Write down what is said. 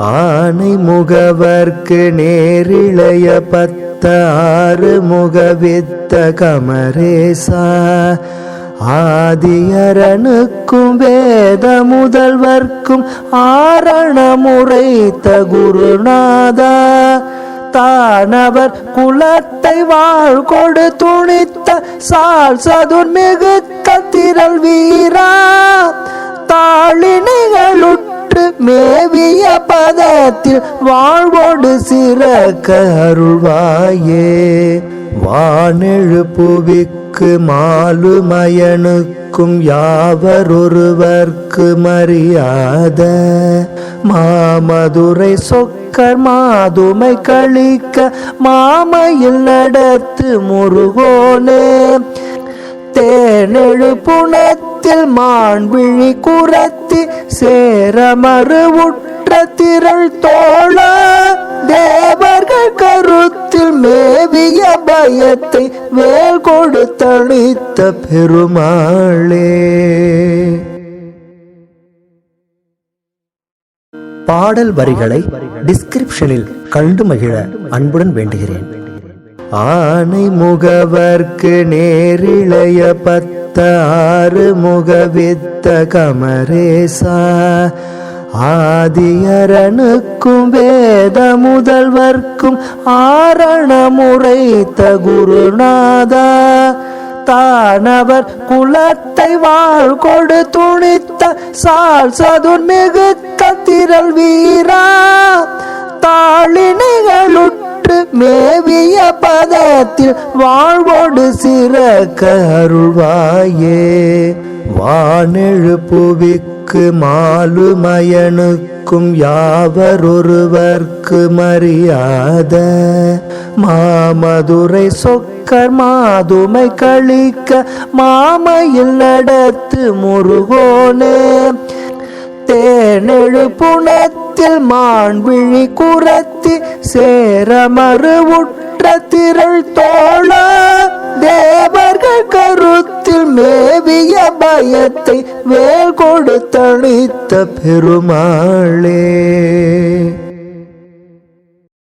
ஆனை முகவர்க்கு நேரிழைய 16 முகவித்த கமரேசா ஆதியரனுக்கும் வேத முதல்வர்க்கும் ஆரணமுரைத்த குருநாதா தானவர் குலத்தை வாழ் கொடு துணித்த சால் சதுர்மிகுத்த திரள் வீரா தாளினைகளுற்று மேவிய பதத்தில் வாழ்வோடு சிறக்க அருள்வாயே. வானெழு புவிக்கு மாலுமயனுக்கும் யாவரொருவர்க்கு மரியாத மாமதுரை சொக்கர் மாதுமை கழிக்க மாமையில் நடத்து முருகோனே தேனெழு புனத்தில் மான்விழி குரத்தி சேரமறு உற்ற திரள் தோழ தேவர்கள் கருத்தில் மேவிய பயத்தை வேல் கொடுத்தளித்த பெருமாளே. பாடல் வரிகளை டிஸ்கிரிப்ஷனில் கண்டு மகிழ அன்புடன் வேண்டுகிறேன். ஆனை முகவர்க்கு நேரிழைய 16 முகவித்த கமரேசா ஆதியரனுக்கும் வேத முதல்வர்க்கும் ஆரணமுரைத்த குருநாதா தானவர் குலத்தை வாழ் கொடு துணித்த சால் சதுர்மிகுத்த திரள் வீரா தாளினைகளுற்று மேவிய பதத்தில் வாழ்வோடு சிறக்க அருள்வாயே. வானெழு புவிக்கு மாலுமயனுக்கும் யாவரொருவர்க்கு மரியாத மாமதுரை சொக்கர் மாதுமை கழிக்க மாமையில் நடத்து முருகோனே தேனெழு புனத்தில் மான்விழி குரத்தி சேரமறு உற்ற திரள் தோழ தேவர்கள் கருத்தில் மேவிய பயத்தை வேல் கொடுத்தளித்த பெருமாளே.